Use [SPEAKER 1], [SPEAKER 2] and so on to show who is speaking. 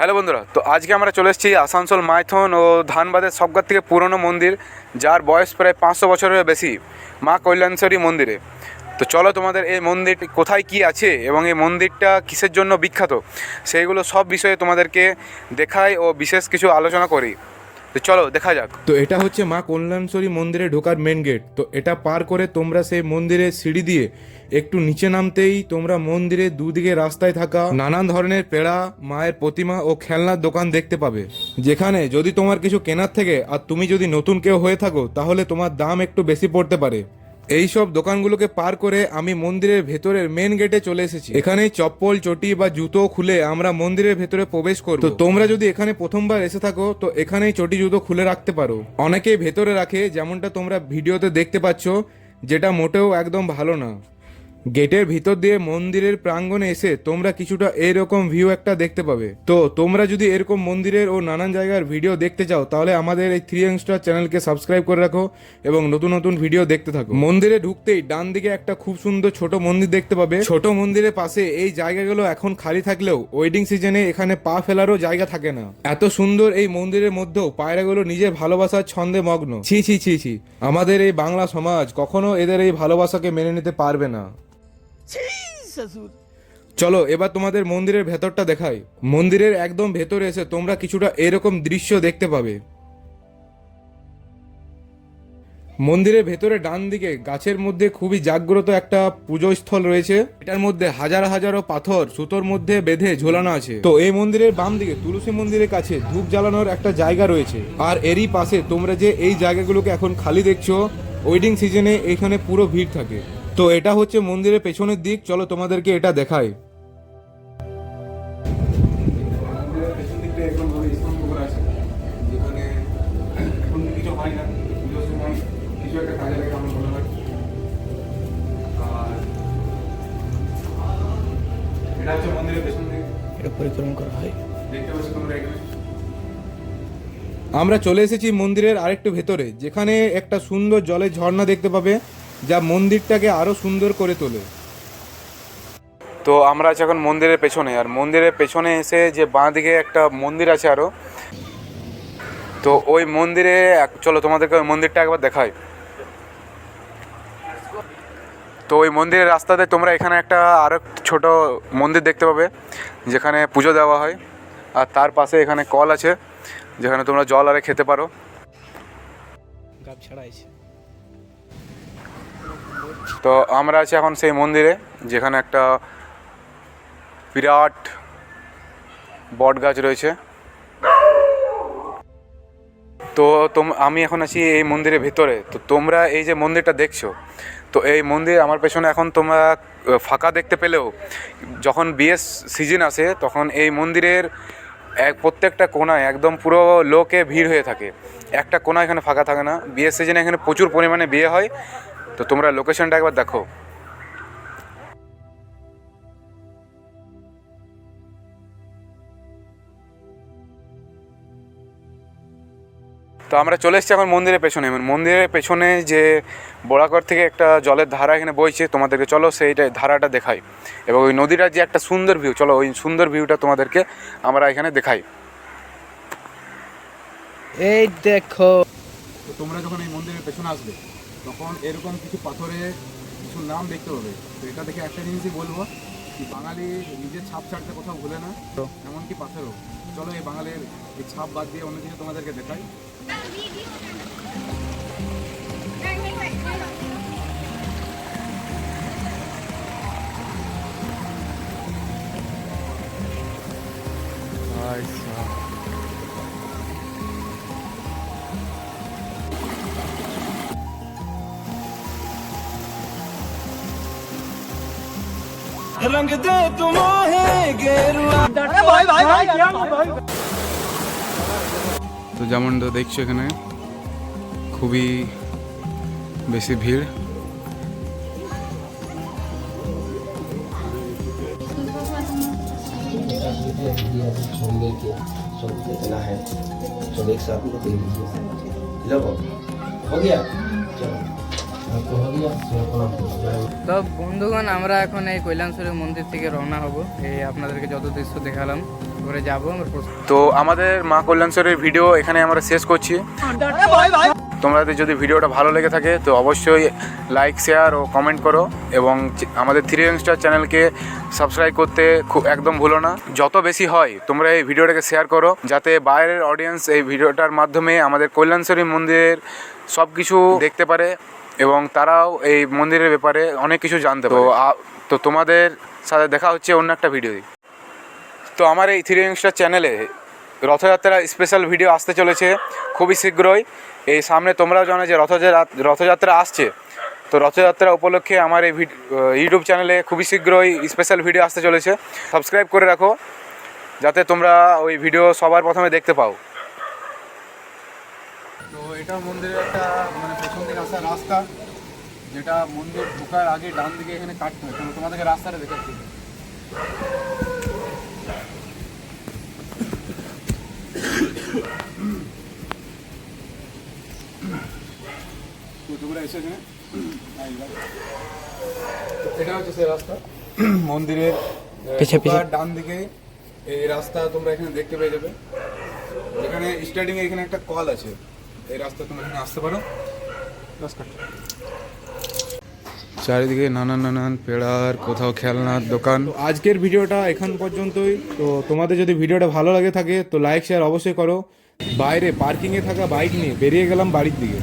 [SPEAKER 1] Hello বন্ধুরা, তো আজকে আমরা চলে এসেছি আসানসোল মাইথন ও ধানবাদের সবগার থেকে পুরনো মন্দির, যার বয়স প্রায় 500 বছরের বেশি, মা কল্যাণেশ্বরী মন্দিরে। তো চলো তোমাদের এই মন্দিরটি কোথায় কি আছে এবং এই মন্দিরটা কিসের জন্য বিখ্যাত সেইগুলো সব বিষয়ে তোমাদেরকে দেখাই ও বিশেষ কিছু আলোচনা করি। তো চলো দেখা যাক।
[SPEAKER 2] তো এটা হচ্ছে মা কল্যাণেশ্বরী মন্দিরে ঢোকার মেন গেট। তো এটা পার করে তোমরা সেই মন্দিরের সিঁড়ি দিয়ে একটু নিচে নামতেই তোমরা মন্দিরের দুদিকে রাস্তায় থাকা নানান ধরনের পেড়া, মায়ের প্রতিমা ও খেলনার দোকান দেখতে পাবে, যেখানে যদি তোমার কিছু কেনার থেকে আর তুমি যদি নতুন কেউ হয়ে থাকো তাহলে তোমার দাম একটু বেশি পড়তে পারে। এই সব দোকানগুলোকে পার করে আমি মন্দিরের ভেতরের মেন গেটে চলে এসেছি। এখানে চপ্পল, চটি বা জুতো খুলে আমরা মন্দিরের ভেতরে প্রবেশ করব। তো তোমরা যদি এখানে প্রথমবার এসে থাকো তো এখানেই চটি জুতো খুলে রাখতে পারো। অনেকেই ভেতরে রাখে, যেমনটা তোমরা ভিডিওতে দেখতে পাচ্ছ, যেটা মোটেও একদম ভালো না। গেটের ভিতর দিয়ে মন্দিরের প্রাঙ্গণে এসে তোমরা কিছুটা এরকম ভিউ একটা দেখতে পাবে। তো তোমরা যদি এরকম মন্দিরের ও নানান জায়গার ভিডিও দেখতে চাও তাহলে আমাদের এই 3 Youngster চ্যানেলকে সাবস্ক্রাইব করে রাখো এবং নতুন নতুন ভিডিও দেখতে থাকো। মন্দিরে ঢুকতেই ডান দিকে একটা খুব সুন্দর ছোট মন্দির দেখতে পাবে। ছোট মন্দিরের পাশে এই জায়গাগুলো এখন খালি থাকলেও ওয়েডিং সিজনে এখানে পা ফেলারও জায়গা থাকে না। এত সুন্দর এই মন্দিরের মধ্যেও পায়রাগুলো নিজের ভালোবাসার ছন্দে মগ্ন। ছি ছি ছি ছি, আমাদের এই বাংলা সমাজ কখনো এদের এই ভালোবাসাকে মেনে নিতে পারবে না। চলো এবার তোমাদের মন্দিরের ভেতরটা দেখাই। মন্দিরের একদম ভেতরে এসে তোমরা কিছুটা এরকম দৃশ্য দেখতে পাবে। মন্দিরের ভেতরে ডান দিকে গাছের মধ্যে খুবই জাগ্রত একটা পুজোস্থল রয়েছে। এটার মধ্যে হাজার হাজারো পাথর সুতোর মধ্যে বেঁধে ঝোলানো আছে। তো এই মন্দিরের বাম দিকে তুলসী মন্দিরের কাছে ধূপ জ্বালানোর একটা জায়গা রয়েছে। আর এরই পাশে তোমরা যে এই জায়গাগুলোকে এখন খালি দেখছো, ওয়েডিং সিজনে এখানে পুরো ভিড় থাকে। তো এটা হচ্ছে মন্দিরের পেছনের দিক। চলো তোমাদেরকে এটা দেখাই। আমরা চলে এসেছি মন্দিরের আরেকটু ভেতরে, যেখানে একটা সুন্দর জলের ঝর্ণা দেখতে পাবে, যা মন্দিরটাকে আরো সুন্দর করে তোলে।
[SPEAKER 1] তো আমরা আছি এখন মন্দিরের পেছনে, আর মন্দিরের পেছনে এসে যে বাঁ দিকে একটা মন্দির আছে আরও, তো ওই মন্দিরে চলো তোমাদেরকে ওই মন্দিরটা একবার দেখাই। তো ওই মন্দিরের রাস্তাতে তোমরা এখানে একটা আরও ছোট মন্দির দেখতে পাবে, যেখানে পুজো দেওয়া হয়। আর তার পাশে এখানে কল আছে, যেখানে তোমরা জল আরে খেতে পারো। তো আমরা আছি এখন সেই মন্দিরে, যেখানে একটা বিরাট বট গাছ রয়েছে। তো আমি এখন আছি এই মন্দিরের ভিতরে। তো তোমরা এই যে মন্দিরটা দেখছো, তো এই মন্দির আমার পেছনে এখন তোমরা ফাঁকা দেখতে পেলেও যখন বিয়ের সিজন আসে তখন এই মন্দিরের প্রত্যেকটা কোণায় একদম পুরো লোকে ভিড় হয়ে থাকে। একটা কোণা এখানে ফাঁকা থাকে না। বিয়ের সিজনে এখানে প্রচুর পরিমাণে বিয়ে হয়। তো তোমরা লোকেশনটা একবার দেখো। তো আমরা চলে এসেছি এখন মন্দিরের পেছনে। মন্দিরের পেছনে যে বড়াকর থেকে একটা জলের ধারা এখানে বইছে, তোমাদেরকে চলো সেইটা ধারাটা দেখাই। এবং ওই নদীটার যে একটা সুন্দর ভিউ, চলো ওই সুন্দর ভিউটা তোমাদেরকে আমরা এখানে দেখাই।
[SPEAKER 3] এই দেখো,
[SPEAKER 1] তো তোমরা যখন এই মন্দিরের পেছনে আসবে তখন এরকম কিছু পাথরে কিছু নাম দেখতে পাবে। তো এটা দেখে একটা জিনিসই বলবো কি, বাঙালি নিজের ছাপ ছাড়তে কোথাও ভুলে না, এমনকি পাথরও। চলো এই বাঙালির এই ছাপ বাদ দিয়ে অন্য কিছু তোমাদেরকে দেখাই।
[SPEAKER 3] रंग दे तुम्हें गेरुआ।
[SPEAKER 1] তো যেমন দেখছো এখানে খুবই বেশি ভিড়।
[SPEAKER 4] তো বন্ধুগণ, আমরা এখন এই কৈলাসহরী মন্দির থেকে রওনা হব। এই আপনাদেরকে যত দৃশ্য দেখালাম
[SPEAKER 3] ঘরে যাবো
[SPEAKER 1] তো আমাদের মা কল্যাণেশ্বরীর ভিডিও এখানে আমরা শেষ করছি। তোমাদের যদি ভিডিওটা ভালো লেগে থাকে তো অবশ্যই লাইক শেয়ার ও কমেন্ট করো, এবং আমাদের 3 ইয়াংস্টার চ্যানেলকে সাবস্ক্রাইব করতে একদম ভুলো না। যত বেশি হয় তোমরা এই ভিডিওটাকে শেয়ার করো, যাতে বাইরের অডিয়েন্স এই ভিডিওটার মাধ্যমে আমাদের কল্যাণেশ্বরী মন্দিরের সব কিছু দেখতে পারে এবং তারাও এই মন্দিরের ব্যাপারে অনেক কিছু জানতে পারে। তো তোমাদের সাথে দেখা হচ্ছে অন্য একটা ভিডিও। তো আমার এই 3 ইয়াংস্টার চ্যানেলে রথযাত্রা স্পেশাল ভিডিও আসতে চলেছে খুবই শীঘ্রই। এই সামনে তোমরাও জানো যে রথযাত্রা আসছে, তো রথযাত্রা উপলক্ষে আমার এই ইউটিউব চ্যানেলে খুবই শীঘ্রই স্পেশাল ভিডিও আসতে চলেছে। সাবস্ক্রাইব করে রাখো যাতে তোমরা ওই ভিডিও সবার প্রথমে দেখতে পাও। তো এটা মন্দিরের একটা মানে পেছন দিকে আসার রাস্তা, যেটা মন্দির ঢোকার আগে ডান দিকে এখানে কাটতে হয়। তোমাদেরকে রাস্তাটা দেখাচ্ছি। এটা হচ্ছে সেই রাস্তা মন্দিরের ঢোকার ডান দিকে। এই রাস্তা তোমরা এখানে দেখতে পেয়ে যাবে। এখানে স্টার্টিং এ এখানে একটা কল আছে, এই রাস্তা তোমরা এখানে আসতে পারো। চারিদিকে নানান পেড়ার, কোথাও খেলনার দোকান।
[SPEAKER 2] তো আজকের ভিডিওটা এখান পর্যন্তই। তো তোমাদের যদি ভিডিওটা ভালো লাগে থাকে তো লাইক শেয়ার অবশ্যই করো। বাইরে পার্কিংয়ে থাকা বাইক নিয়ে বেরিয়ে গেলাম বাড়ির দিকে।